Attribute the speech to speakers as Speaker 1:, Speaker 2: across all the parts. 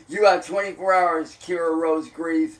Speaker 1: You have 24 hours, Kira Rose Grieve.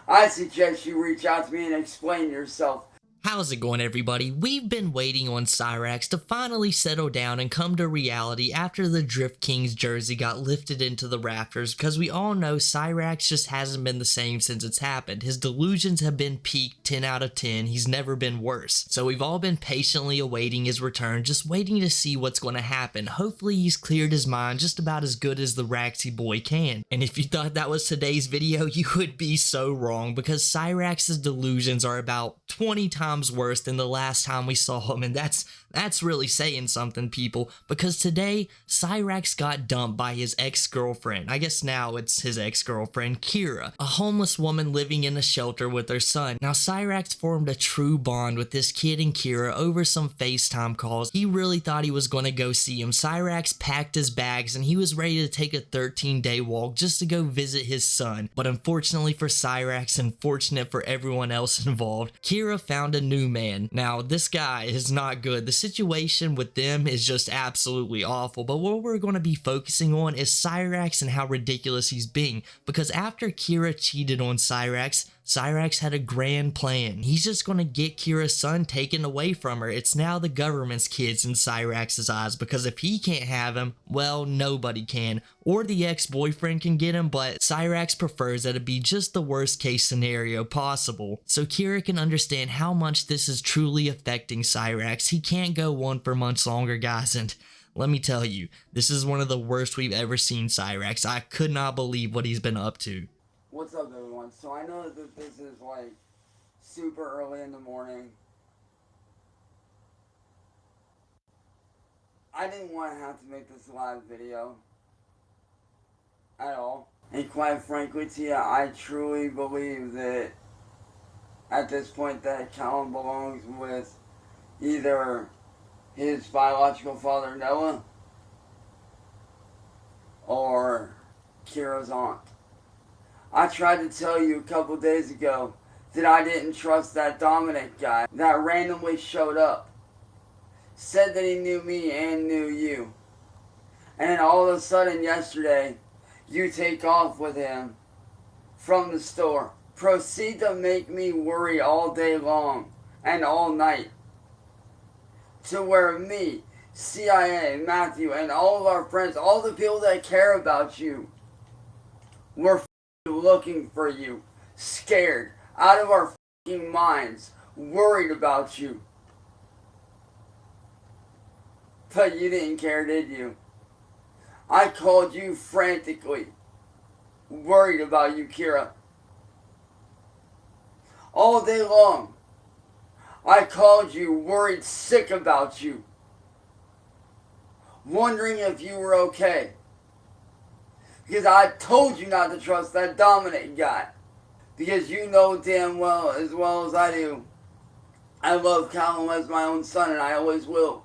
Speaker 1: I suggest you reach out to me and explain yourself.
Speaker 2: How's it going, everybody? We've been waiting on Cyrax to finally settle down and come to reality after the Drift King's jersey got lifted into the rafters, because we all know Cyrax just hasn't been the same since it's happened. His delusions have been peaked 10 out of 10. He's never been worse. So we've all been patiently awaiting his return, just waiting to see what's going to happen. Hopefully he's cleared his mind just about as good as the Raxy boy can. And if you thought that was today's video, you would be so wrong, because Cyrax's delusions are about 20 times worse than the last time we saw him, and that's really saying something, people, because today Cyrax got dumped by his ex-girlfriend. I guess now it's his ex-girlfriend, Kira, a homeless woman living in a shelter with her son. Now Cyrax formed a true bond with this kid and Kira over some FaceTime calls. He really thought he was going to go see him. Cyrax packed his bags and he was ready to take a 13-day walk just to go visit his son, but unfortunately for Cyrax and fortunate for everyone else involved, Kira found a new man. Now this guy is not good. The situation with them is just absolutely awful, but what we're going to be focusing on is Cyrax and how ridiculous he's being, because after Kira cheated on Cyrax, Cyrax had a grand plan. He's just going to get Kira's son taken away from her. It's now the government's kids in Cyrax's eyes, because if he can't have him, well, nobody can. Or the ex-boyfriend can get him, but Cyrax prefers that it be just the worst case scenario possible. So Kira can understand how much this is truly affecting Cyrax. He can't go on for much longer, guys, and let me tell you, this is one of the worst we've ever seen Cyrax. I could not believe what he's been up to.
Speaker 1: What's up, everyone? So I know that this is like super early in the morning. I didn't want to have to make this live video at all. And quite frankly to you, I truly believe that at this point that Callum belongs with either his biological father Noah or Kira's aunt. I tried to tell you a couple days ago that I didn't trust that Dominic guy that randomly showed up. Said that he knew me and knew you. And then all of a sudden yesterday, you take off with him from the store. Proceed to make me worry all day long and all night. To where me, CIA, Matthew, and all of our friends, all the people that care about you, were looking for you, scared, out of our fucking minds, worried about you. But you didn't care, did you? I called you frantically, worried about you, Kira. All day long, I called you, worried sick about you, wondering if you were okay. Because I told you not to trust that Dominic guy. Because you know damn well as I do, I love Callum as my own son, and I always will.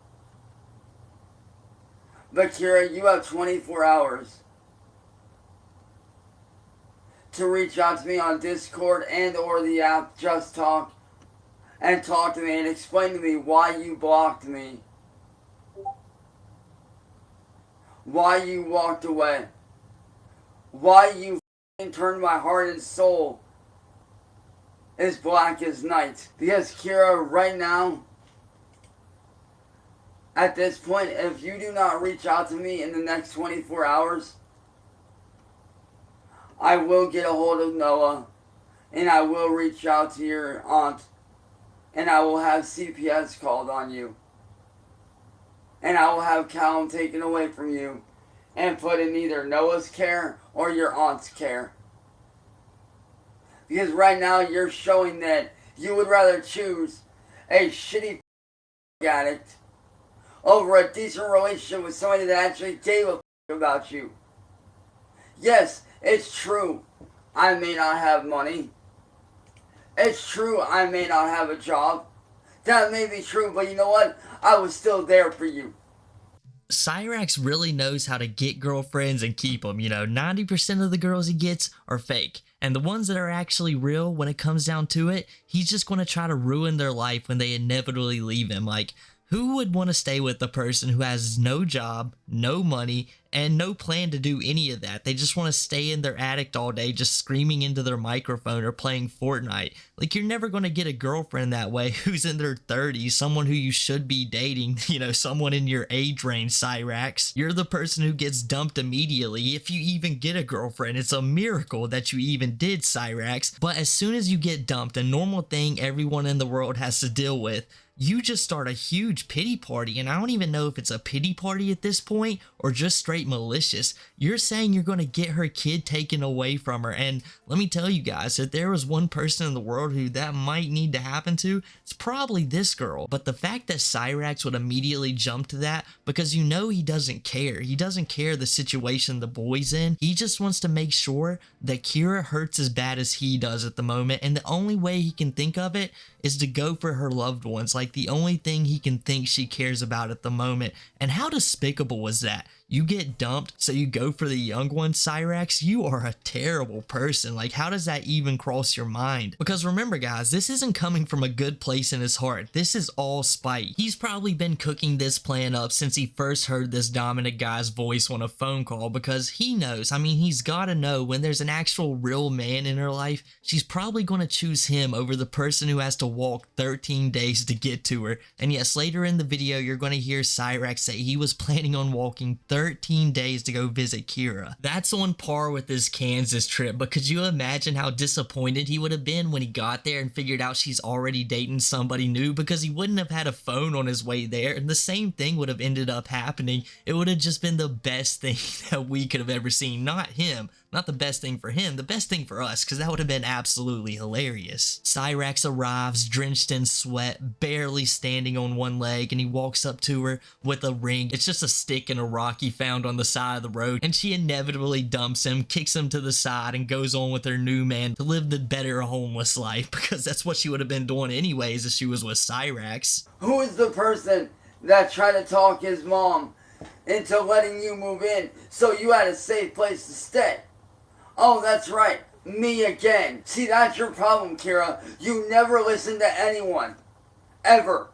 Speaker 1: But Kira, you have 24 hours to reach out to me on Discord and or the app Just Talk and talk to me and explain to me why you blocked me. Why you walked away. Why you turned my heart and soul as black as night. Because Kira, right now, at this point, if you do not reach out to me in the next 24 hours, I will get a hold of Noah, and I will reach out to your aunt, and I will have CPS called on you. And I will have Callum taken away from you and put in either Noah's care or your aunt's care. Because right now you're showing that you would rather choose a shitty addict over a decent relationship with somebody that actually gave a about you. Yes, it's true, I may not have money. It's true, I may not have a job. That may be true, but you know what? I was still there for you.
Speaker 2: Cyrax really knows how to get girlfriends and keep them. You know, 90% of the girls he gets are fake. And the ones that are actually real, when it comes down to it, he's just going to try to ruin their life when they inevitably leave him. Like, Who would want to stay with a person who has no job, no money, and no plan to do any of that? They just want to stay in their attic all day, just screaming into their microphone or playing Fortnite. Like, you're never going to get a girlfriend that way who's in their 30s, someone who you should be dating, someone in your age range, Cyrax. You're the person who gets dumped immediately if you even get a girlfriend. It's a miracle that you even did, Cyrax. But as soon as you get dumped, a normal thing everyone in the world has to deal with, you just start a huge pity party, and I don't even know if it's a pity party at this point or just straight malicious. You're saying you're going to get her kid taken away from her, and let me tell you guys, if there was one person in the world who that might need to happen to, it's probably this girl. But the fact that Cyrax would immediately jump to that, because he doesn't care. He doesn't care the situation the boy's in. He just wants to make sure that Kira hurts as bad as he does at the moment, and the only way he can think of it is to go for her loved ones. Like, the only thing he can think she cares about at the moment. And how despicable was that? You get dumped, so you go for the young one, Cyrax? You are a terrible person. Like, how does that even cross your mind? Because remember, guys, this isn't coming from a good place in his heart. This is all spite. He's probably been cooking this plan up since he first heard this dominant guy's voice on a phone call, because he knows, he's gotta know when there's an actual real man in her life, she's probably gonna choose him over the person who has to walk 13 days to get to her. And yes, later in the video, you're gonna hear Cyrax say he was planning on walking 13 days to go visit Kira. That's on par with his Kansas trip, but could you imagine how disappointed he would have been when he got there and figured out she's already dating somebody new, because he wouldn't have had a phone on his way there, and the same thing would have ended up happening. It would have just been the best thing that we could have ever seen. Not him. Not the best thing for him, the best thing for us, because that would have been absolutely hilarious. Cyrax arrives, drenched in sweat, barely standing on one leg, and he walks up to her with a ring. It's just a stick and a rock he found on the side of the road, and she inevitably dumps him, kicks him to the side, and goes on with her new man to live the better homeless life, because that's what she would have been doing anyways if she was with Cyrax.
Speaker 1: Who is the person that tried to talk his mom into letting you move in so you had a safe place to stay? Oh, that's right. Me again. See, that's your problem, Kira. You never listen to anyone. Ever.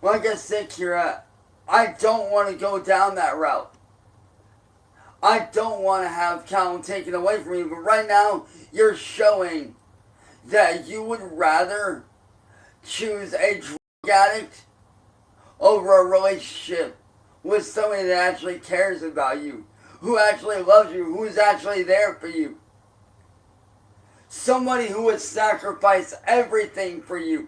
Speaker 1: Like I said, Kira, I don't want to go down that route. I don't want to have Callum taken away from you, but right now, you're showing that you would rather choose a drug addict over a relationship with somebody that actually cares about you, who actually loves you, who's actually there for you. Somebody who would sacrifice everything for you.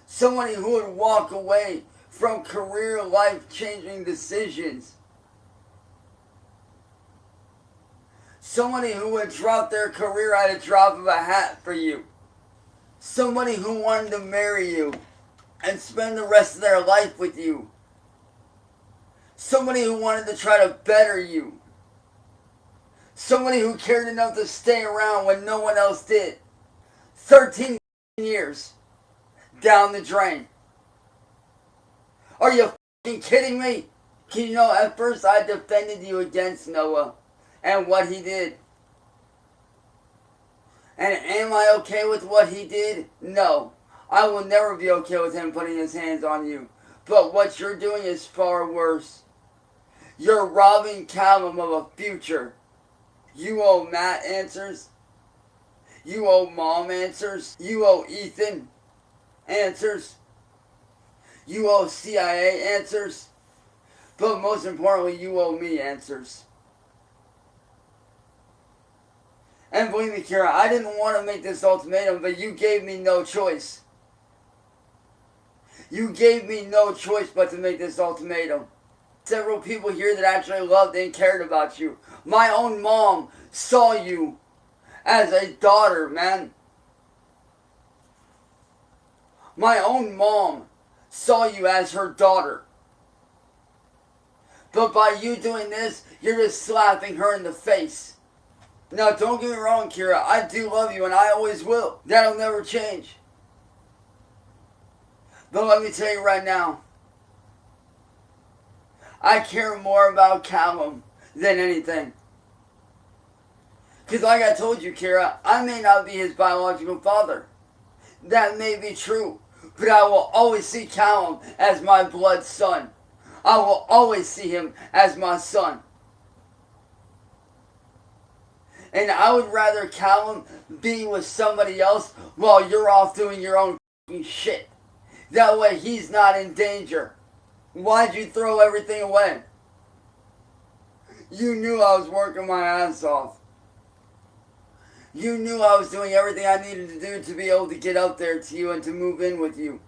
Speaker 1: Somebody who would walk away from career life-changing decisions. Somebody who would drop their career at a drop of a hat for you. Somebody who wanted to marry you and spend the rest of their life with you. Somebody who wanted to try to better you. Somebody who cared enough to stay around when no one else did. 13 years down the drain. Are you fucking kidding me? You know, at first I defended you against Noah and what he did. And am I okay with what he did? No. I will never be okay with him putting his hands on you. But what you're doing is far worse. You're robbing Callum of a future. You owe Matt answers. You owe Mom answers. You owe Ethan answers. You owe CIA answers. But most importantly, you owe me answers. And believe me, Kira, I didn't want to make this ultimatum, but you gave me no choice. You gave me no choice but to make this ultimatum. Several people here that actually loved and cared about you. My own mom saw you as a daughter, man. My own mom saw you as her daughter. But by you doing this, you're just slapping her in the face. Now, don't get me wrong, Kira. I do love you and I always will. That'll never change. But let me tell you right now, I care more about Callum than anything. Because like I told you, Kira, I may not be his biological father. That may be true. But I will always see Callum as my blood son. I will always see him as my son. And I would rather Callum be with somebody else while you're off doing your own shit. That way he's not in danger. Why'd you throw everything away? You knew I was working my ass off. You knew I was doing everything I needed to do to be able to get up there to you and to move in with you.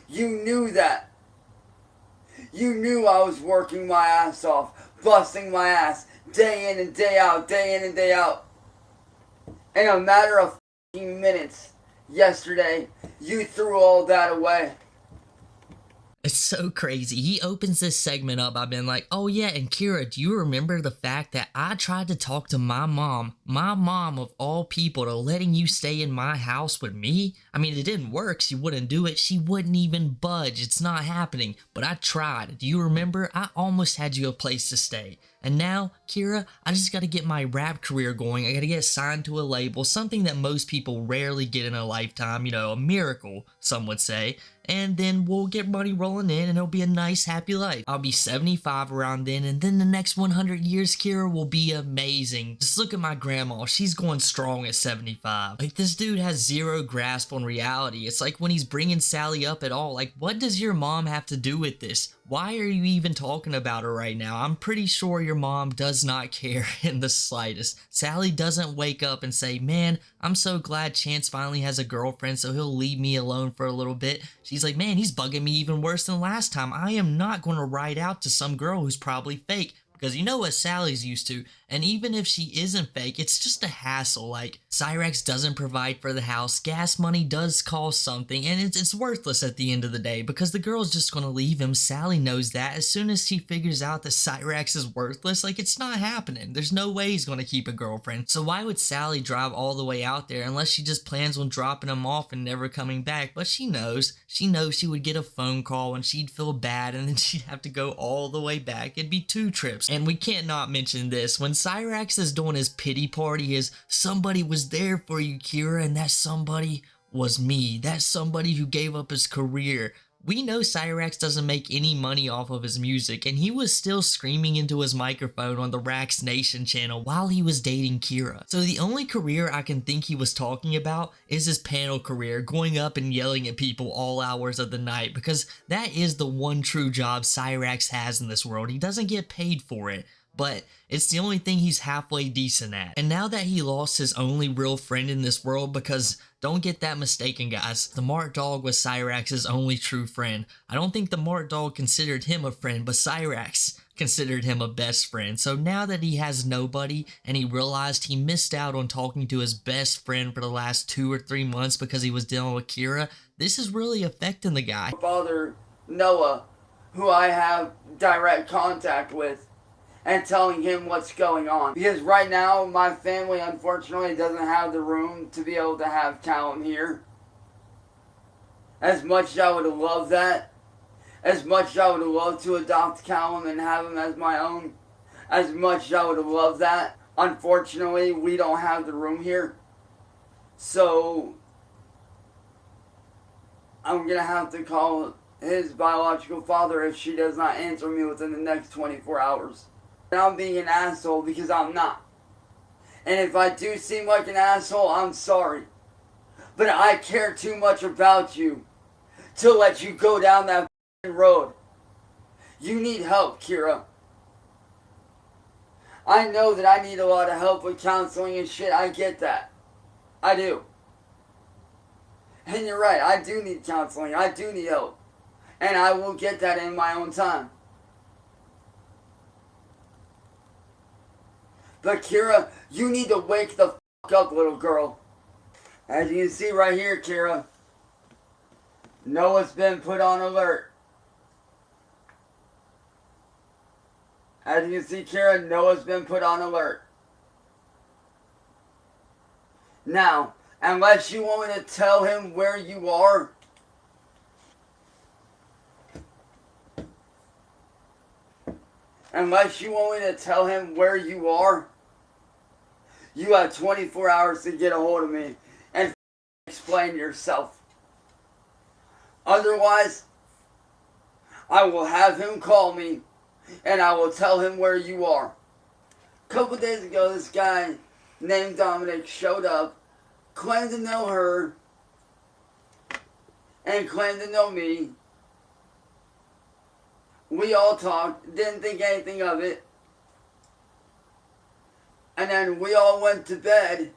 Speaker 1: You knew that. You knew I was working my ass off, busting my ass, day in and day out, day in and day out. In a matter of minutes, yesterday, you threw all that away.
Speaker 2: It's so crazy. He opens this segment up. I've been like, oh yeah, and Kira, do you remember the fact that I tried to talk to my mom of all people, to letting you stay in my house with me? I mean, it didn't work. She wouldn't do it. She wouldn't even budge. It's not happening. But I tried. Do you remember? I almost had you a place to stay. And now, Kira, I just gotta get my rap career going. I gotta get signed to a label, something that most people rarely get in a lifetime, you know, a miracle, some would say. And then we'll get money rolling in and it'll be a nice, happy life. I'll be 75 around then, and then the next 100 years, Kira, will be amazing. Just look at my grandma. She's going strong at 75. Like, this dude has zero grasp on reality. It's like when he's bringing Sally up at all, like, what does your mom have to do with this? Why are you even talking about her right now? I'm pretty sure your mom does not care in the slightest. Sally doesn't wake up and say, man, I'm so glad Chance finally has a girlfriend so he'll leave me alone for a little bit. She's like, man, he's bugging me even worse than last time. I am not going to ride out to some girl who's probably fake. Because you know what Sally's used to, and even if she isn't fake, it's just a hassle. Like, Cyrax doesn't provide for the house, gas money does cost something, and it's worthless at the end of the day because the girl's just gonna leave him. Sally knows that. As soon as she figures out that Cyrax is worthless, like, it's not happening. There's no way he's gonna keep a girlfriend. So why would Sally drive all the way out there unless she just plans on dropping him off and never coming back? But she knows she would get a phone call and she'd feel bad, and then she'd have to go all the way back. It'd be 2 trips. And we can't not mention this. When Cyrax is doing his pity party, his somebody was there for you, Kira, and that somebody was me. That somebody who gave up his career. We know Cyrax doesn't make any money off of his music, and he was still screaming into his microphone on the Rax Nation channel while he was dating Kira. So the only career I can think he was talking about is his panel career, going up and yelling at people all hours of the night, because that is the one true job Cyrax has in this world. He doesn't get paid for it, but it's the only thing he's halfway decent at. And now that he lost his only real friend in this world, because don't get that mistaken, guys, the Mart Dog was Cyrax's only true friend. I don't think the Mart Dog considered him a friend, but Cyrax considered him a best friend. So now that he has nobody and he realized he missed out on talking to his best friend for the last 2 or 3 months because he was dealing with Kira, this is really affecting the guy.
Speaker 1: Father Noah, who I have direct contact with, and telling him what's going on. Because right now, my family unfortunately doesn't have the room to be able to have Callum here. As much as I would love that, as much as I would love to adopt Callum and have him as my own, as much as I would love that, unfortunately, we don't have the room here. So, I'm going to have to call his biological father if she does not answer me within the next 24 hours. And I'm being an asshole because I'm not. And if I do seem like an asshole, I'm sorry. But I care too much about you to let you go down that road. You need help, Kira. I know that I need a lot of help with counseling and shit. I get that. I do. And you're right, I do need counseling. I do need help. And I will get that in my own time. But Kira, you need to wake the fuck up, little girl. As you can see right here, Kira, Noah's been put on alert. As you can see, Kira, Noah's been put on alert. Now, unless you want me to tell him where you are, you have 24 hours to get a hold of me and explain yourself. Otherwise, I will have him call me and I will tell him where you are. A couple days ago, this guy named Dominic showed up, claimed to know her, and claimed to know me. We all talked, didn't think anything of it. And then we all went to bed.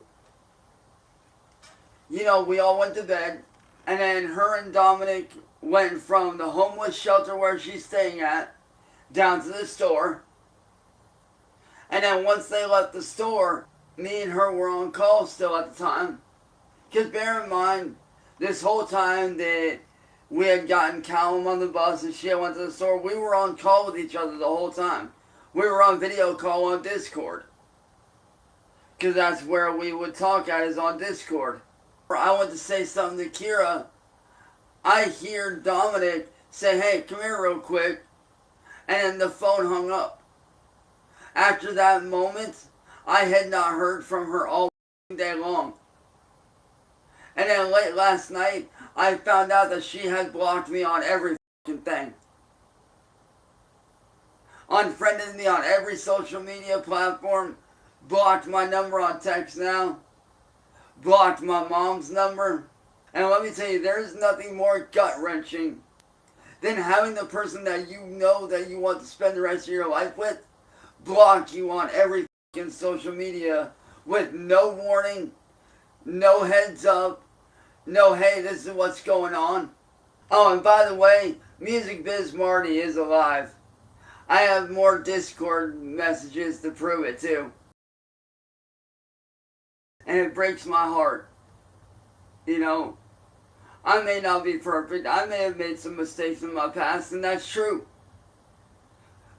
Speaker 1: We all went to bed. And then her and Dominic went from the homeless shelter where she's staying at down to the store. And then once they left the store, me and her were on call still at the time. Because bear in mind, this whole time that we had gotten Callum on the bus and she went to the store, we were on call with each other the whole time. We were on video call on Discord. Because that's where we would talk at, is on Discord. I went to say something to Kira. I hear Dominic say, "Hey, come here real quick." And then the phone hung up. After that moment, I had not heard from her all day long. And then late last night, I found out that she had blocked me on every thing. Unfriended me on every social media platform. Blocked my number on text now. Blocked my mom's number. And let me tell you, there's nothing more gut-wrenching than having the person that you know that you want to spend the rest of your life with block you on every social media with no warning, no heads up, no, hey, this is what's going on. Oh, and by the way, Music Biz Marty is alive. I have more Discord messages to prove it too. And it breaks my heart. I may not be perfect. I may have made some mistakes in my past, and that's true.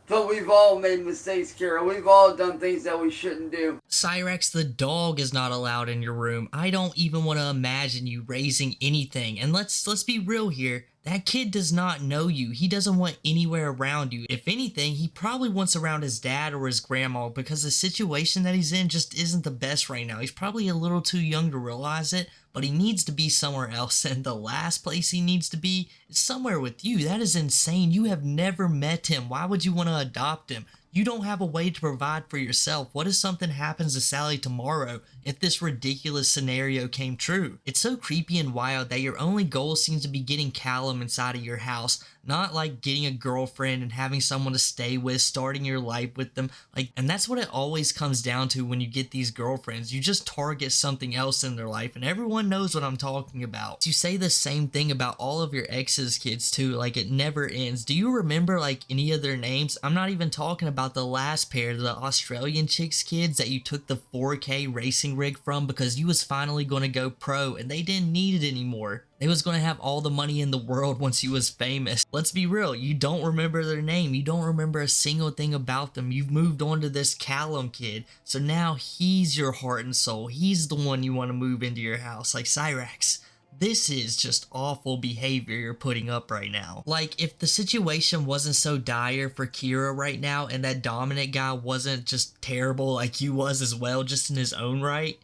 Speaker 1: But we've all made mistakes, Kira. We've all done things that we shouldn't do.
Speaker 2: Cyraxx, the dog is not allowed in your room. I don't even want to imagine you raising anything. And let's be real here. That kid does not know you. He doesn't want anywhere around you. If anything, he probably wants around his dad or his grandma because the situation that he's in just isn't the best right now. He's probably a little too young to realize it, but he needs to be somewhere else. And the last place he needs to be is somewhere with you. That is insane. You have never met him. Why would you want to adopt him? You don't have a way to provide for yourself. What if something happens to Sally tomorrow if this ridiculous scenario came true? It's so creepy and wild that your only goal seems to be getting Callum inside of your house, not like getting a girlfriend and having someone to stay with, starting your life with them. And that's what it always comes down to when you get these girlfriends. You just target something else in their life, and everyone knows what I'm talking about. You say the same thing about all of your ex's kids too, it never ends. Do you remember any of their names? I'm not even talking about the last pair, the Australian chicks kids that you took the 4K racing rig from because you was finally going to go pro and they didn't need it anymore. They was going to have all the money in the world once you was famous. Let's be real, you don't remember their name. You don't remember a single thing about them. You've moved on to this Callum kid. So now he's your heart and soul. He's the one you want to move into your house. Cyraxx, this is just awful behavior you're putting up right now. If the situation wasn't so dire for Kira right now and that Dominic guy wasn't just terrible like you was as well, just in his own right,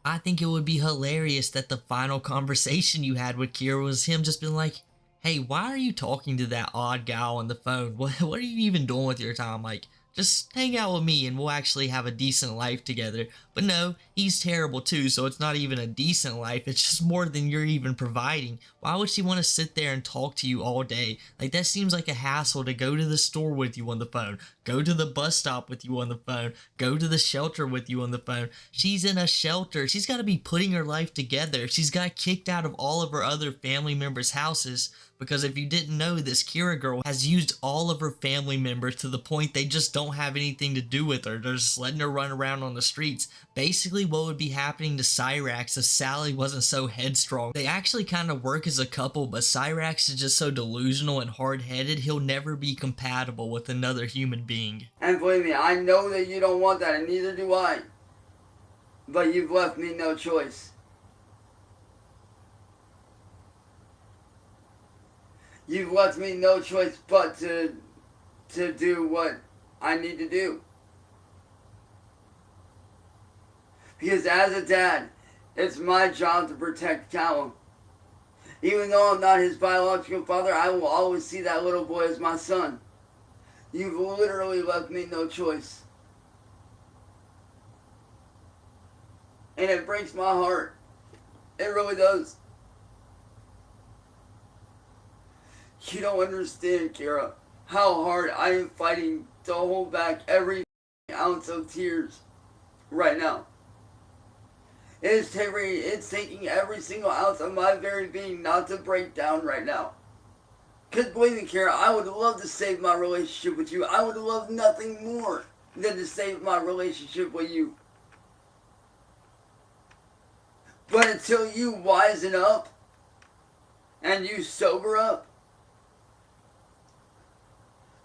Speaker 2: I think it would be hilarious that the final conversation you had with Kira was him just being like, "Hey, why are you talking to that odd guy on the phone? What are you even doing with your time? Just hang out with me and we'll actually have a decent life together." But no, he's terrible too, so it's not even a decent life. It's just more than you're even providing. Why would she want to sit there and talk to you all day? That seems like a hassle to go to the store with you on the phone, go to the bus stop with you on the phone, go to the shelter with you on the phone. She's in a shelter. She's got to be putting her life together. She's got kicked out of all of her other family members' houses because if you didn't know, this Kira girl has used all of her family members to the point they just don't have anything to do with her. They're just letting her run around on the streets. Basically what would be happening to Cyraxx if Sally wasn't so headstrong. They actually kind of work as a couple, but Cyraxx is just so delusional and hard-headed, he'll never be compatible with another human being.
Speaker 1: And believe me, I know that you don't want that, and neither do I. But you've left me no choice. You've left me no choice but to do what I need to do. Because as a dad, it's my job to protect Callum. Even though I'm not his biological father, I will always see that little boy as my son. You've literally left me no choice. And it breaks my heart. It really does. You don't understand, Kira, how hard I am fighting to hold back every ounce of tears right now. It's taking every single ounce of my very being not to break down right now. Because believe me, Kara, I would love to save my relationship with you. I would love nothing more than to save my relationship with you. But until you wisen up and you sober up,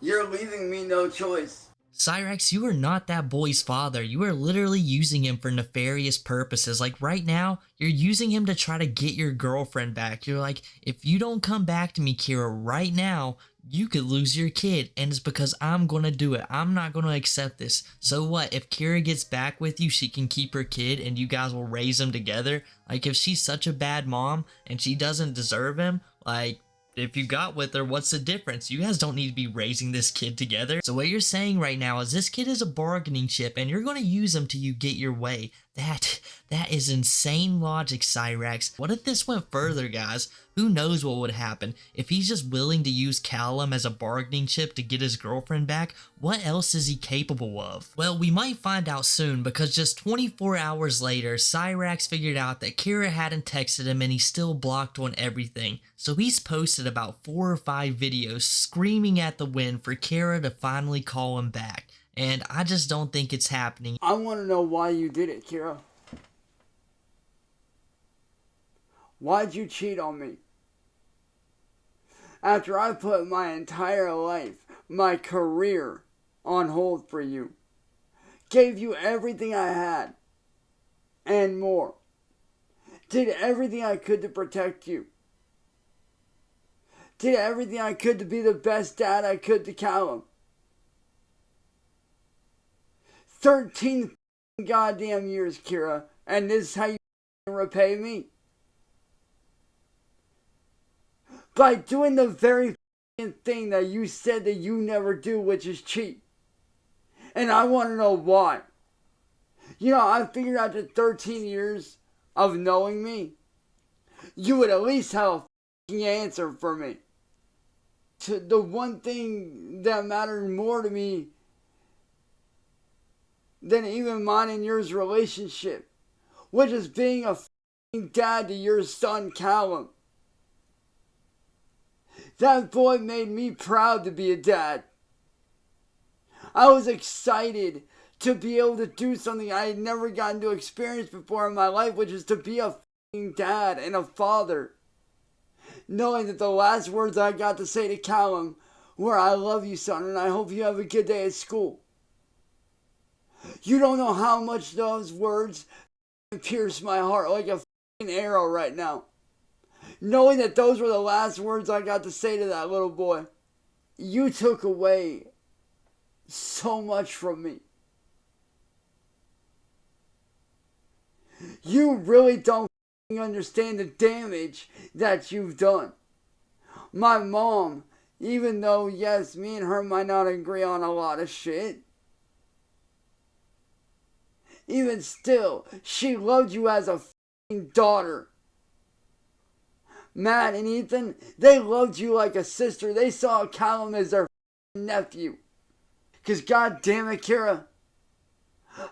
Speaker 1: you're leaving me no choice.
Speaker 2: Cyraxx, you are not that boy's father. You are literally using him for nefarious purposes. Like right now, you're using him to try to get your girlfriend back. You're like, if you don't come back to me, Kira, right now, you could lose your kid. And it's because I'm going to do it. I'm not going to accept this. So what? If Kira gets back with you, she can keep her kid and you guys will raise him together. Like if she's such a bad mom and she doesn't deserve him, like, if you got with her, what's the difference? You guys don't need to be raising this kid together. So what you're saying right now is this kid is a bargaining chip and you're going to use him till you get your way. That is insane logic, Cyraxx. What if this went further, guys? Who knows what would happen? If he's just willing to use Callum as a bargaining chip to get his girlfriend back, what else is he capable of? Well, we might find out soon because just 24 hours later, Cyraxx figured out that Kira hadn't texted him and he's still blocked on everything. So he's posted about 4 or 5 videos screaming at the wind for Kira to finally call him back. And I just don't think it's happening.
Speaker 1: I want to know why you did it, Kira. Why'd you cheat on me? After I put my entire life, my career, on hold for you. Gave you everything I had. And more. Did everything I could to protect you. Did everything I could to be the best dad I could to Callum. 13 goddamn years, Kira, and this is how you repay me? By doing the very thing that you said that you never do, which is cheat. And I want to know why. You know, I figured after 13 years of knowing me, you would at least have a answer for me. To the one thing that mattered more to me than even mine and yours relationship, which is being a dad to your son Callum. That boy made me proud to be a dad. I was excited to be able to do something I had never gotten to experience before in my life, which is to be a dad and a father. Knowing that the last words I got to say to Callum were, "I love you, son, and I hope you have a good day at school." You don't know how much those words pierce my heart like a arrow right now. Knowing that those were the last words I got to say to that little boy. You took away so much from me. You really don't understand the damage that you've done. My mom, even though, yes, me and her might not agree on a lot of shit, even still, she loved you as a daughter. Matt and Ethan, they loved you like a sister. They saw Callum as their nephew. Because god damn it, Kira,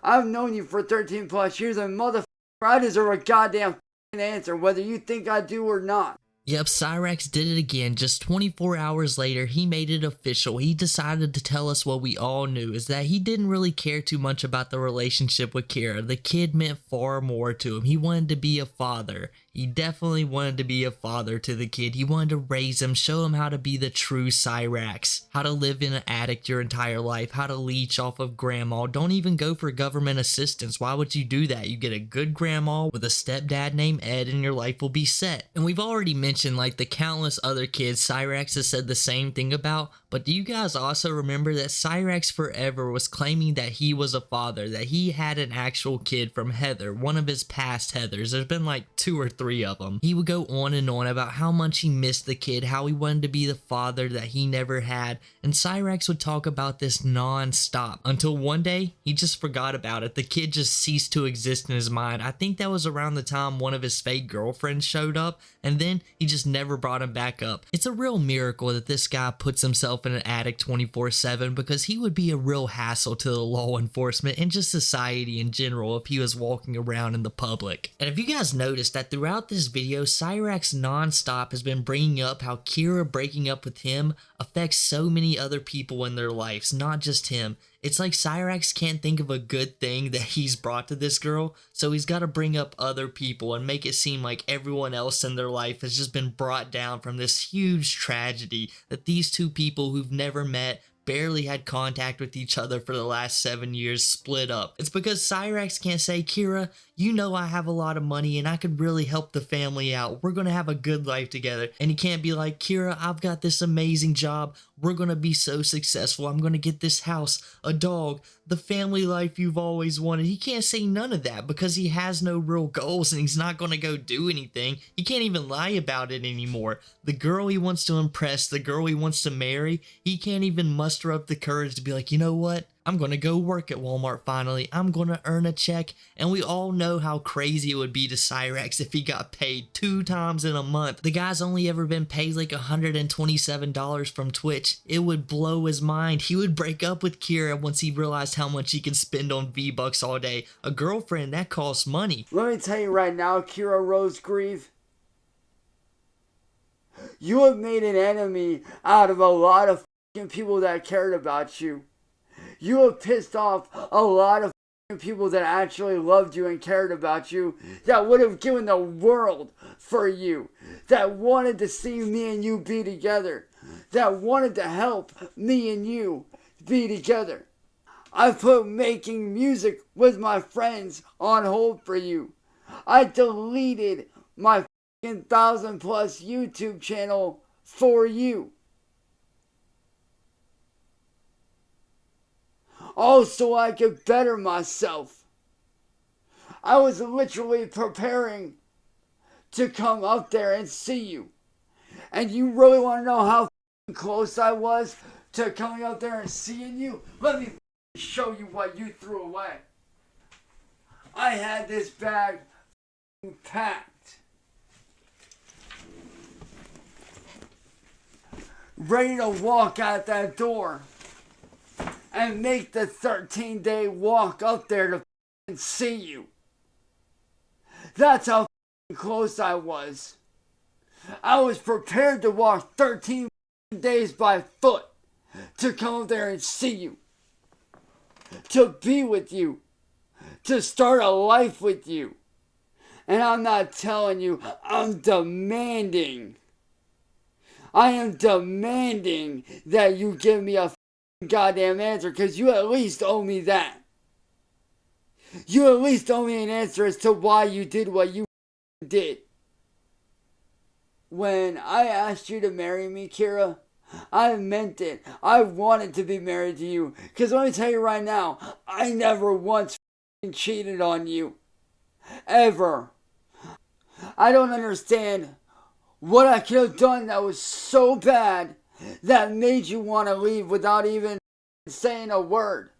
Speaker 1: I've known you for 13 plus years and motherfucker, I deserve a goddamn answer whether you think I do or not.
Speaker 2: Yep, Cyraxx did it again. Just 24 hours later, he made it official. He decided to tell us what we all knew, is that he didn't really care too much about the relationship with Kira. The kid meant far more to him. He wanted to be a father. He definitely wanted to be a father to the kid. He wanted to raise him, show him how to be the true Cyraxx, how to live in an attic your entire life, how to leech off of grandma. Don't even go for government assistance. Why would you do that? You get a good grandma with a stepdad named Ed and your life will be set. And we've already mentioned mention like the countless other kids Cyrax has said the same thing about, but do you guys also remember that Cyrax forever was claiming that he was a father, that he had an actual kid from Heather, one of his past Heathers? There's been like 2 or 3 of them. He would go on and on about how much he missed the kid, how he wanted to be the father that he never had, and Cyrax would talk about this non-stop until one day he just forgot about it. The kid just ceased to exist in his mind. I think that was around the time one of his fake girlfriends showed up, and then he just never brought him back up. It's a real miracle that this guy puts himself in an attic 24/7, because he would be a real hassle to the law enforcement and just society in general if he was walking around in the public. And if you guys noticed that throughout this video, Cyrax non-stop has been bringing up how Kira breaking up with him affects so many other people in their lives, not just him. It's like Cyrax can't think of a good thing that he's brought to this girl, so he's got to bring up other people and make it seem like everyone else in their life has just been brought down from this huge tragedy that these two people who've never met, barely had contact with each other for the last 7 years, split up. It's because Cyrax can't say, Kira, you know I have a lot of money and I could really help the family out. We're gonna have a good life together. And he can't be like, Kira, I've got this amazing job. We're gonna be so successful. I'm gonna get this house, a dog, the family life you've always wanted. He can't say none of that because he has no real goals and he's not gonna go do anything. He can't even lie about it anymore. The girl he wants to impress, the girl he wants to marry, he can't even muster up the courage to be like, you know what? I'm gonna go work at Walmart finally. I'm gonna earn a check. And we all know how crazy it would be to Cyrax if he got paid 2 times in a month. The guy's only ever been paid like $127 from Twitch. It would blow his mind. He would break up with Kira once he realized how much he can spend on V-Bucks all day. A girlfriend, that costs money.
Speaker 1: Let me tell you right now, Kira Rosegrieve, you have made an enemy out of a lot of people that cared about you. You have pissed off a lot of people that actually loved you and cared about you, that would have given the world for you, that wanted to see me and you be together, that wanted to help me and you be together. I put making music with my friends on hold for you. I deleted my 1,000+ YouTube channel for you. Also, I could better myself. I was literally preparing to come up there and see you. And you really want to know how close I was to coming up there and seeing you? Let me show you what you threw away. I had this bag packed, ready to walk out that door and make the 13-day walk up there to see you. That's how close I was. I was prepared to walk 13 days by foot to come up there and see you, to be with you, to start a life with you. And I'm not telling you, I'm demanding. I am demanding that you give me a goddamn answer, because you at least owe me that. You at least owe me an answer as to why you did what you did. When I asked you to marry me, Kira, I meant it. I wanted to be married to you. Because let me tell you right now, I never once cheated on you. Ever. I don't understand what I could have done that was so bad that made you want to leave without even saying a word.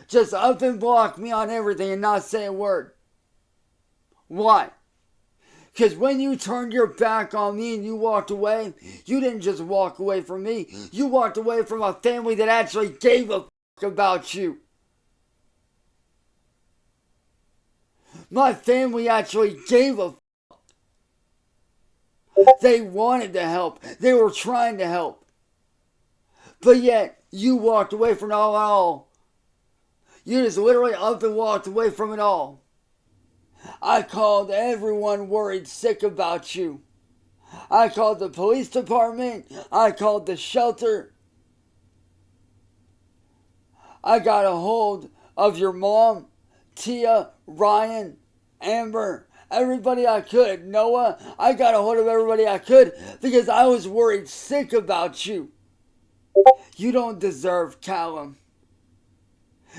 Speaker 1: Just up and block me on everything and not say a word. Why? Because when you turned your back on me and you walked away, you didn't just walk away from me. You walked away from a family that actually gave a about you. My family actually gave a They wanted to help. They were trying to help. But yet, you walked away from it all. You just literally up and walked away from it all. I called everyone worried sick about you. I called the police department. I called the shelter. I got a hold of your mom, Tia, Ryan, Amber, everybody I could. Noah, I got a hold of everybody I could because I was worried sick about you. You don't deserve Callum.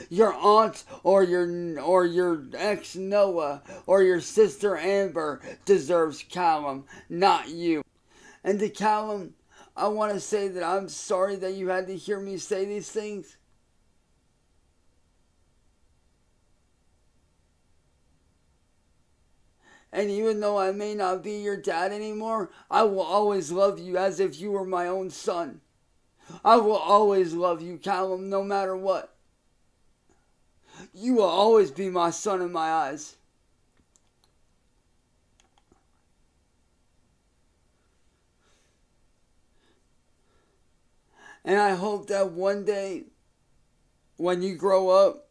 Speaker 1: Your aunt or your ex Noah or your sister Amber deserves Callum, not you. And to Callum, I want to say that I'm sorry that you had to hear me say these things. And even though I may not be your dad anymore, I will always love you as if you were my own son. I will always love you, Callum, no matter what. You will always be my son in my eyes. And I hope that one day, when you grow up,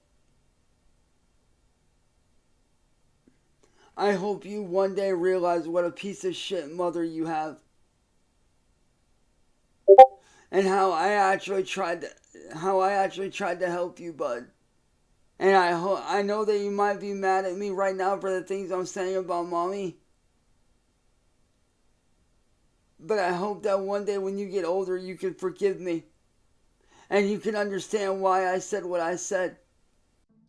Speaker 1: I hope you one day realize what a piece of shit mother you have. And how I actually tried to help you, bud. And I know that you might be mad at me right now for the things I'm saying about mommy. But I hope that one day when you get older you can forgive me. And you can understand why I said what I said.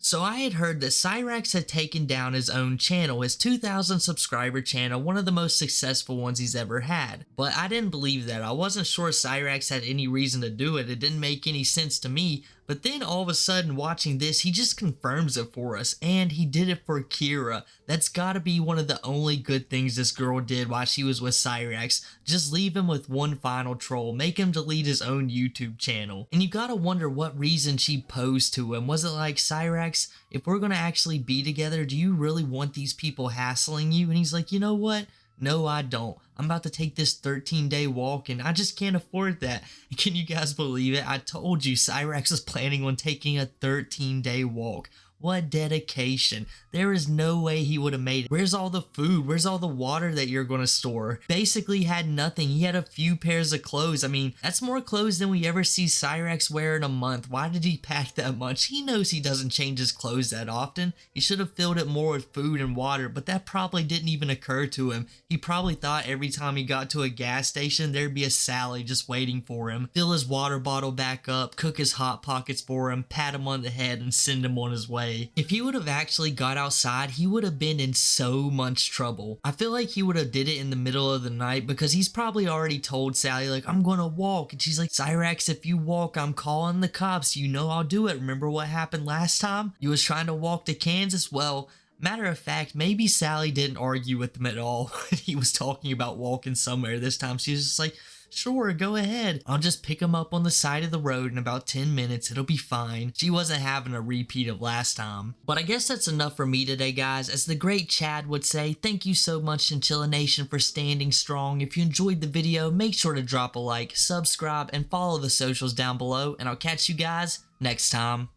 Speaker 2: So I had heard that Cyrax had taken down his own channel, his 2,000 subscriber channel, one of the most successful ones he's ever had. But I didn't believe that. I wasn't sure Cyrax had any reason to do it. It didn't make any sense to me. But then all of a sudden watching this, he just confirms it for us. And he did it for Kira. That's gotta be one of the only good things this girl did while she was with Cyrax. Just leave him with one final troll. Make him delete his own YouTube channel. And you gotta wonder what reason she posed to him. Was it like, Cyrax, if we're gonna actually be together, do you really want these people hassling you? And he's like, you know what? No, I don't. I'm about to take this 13-day walk and I just can't afford that. Can you guys believe it? I told you Cyrax was planning on taking a 13-day walk. What dedication. There is no way he would have made it. Where's all the food? Where's all the water that you're going to store? Basically had nothing. He had a few pairs of clothes. I mean, that's more clothes than we ever see Cyrax wear in a month. Why did he pack that much? He knows he doesn't change his clothes that often. He should have filled it more with food and water, but that probably didn't even occur to him. He probably thought every time he got to a gas station, there'd be a Sally just waiting for him. Fill his water bottle back up, cook his Hot Pockets for him, pat him on the head, and send him on his way. If he would have actually got outside, he would have been in so much trouble. I feel like he would have did it in the middle of the night because he's probably already told Sally, like, I'm gonna walk. And she's like, Cyrax, if you walk, I'm calling the cops. You know I'll do it. Remember what happened last time? You was trying to walk to Kansas? Well, matter of fact, maybe Sally didn't argue with him at all when he was talking about walking somewhere this time. She was just like, sure, go ahead. I'll just pick him up on the side of the road in about 10 minutes. It'll be fine. She wasn't having a repeat of last time. But I guess that's enough for me today, guys. As the great Chad would say, thank you so much, Chilla Nation, for standing strong. If you enjoyed the video, make sure to drop a like, subscribe, and follow the socials down below. And I'll catch you guys next time.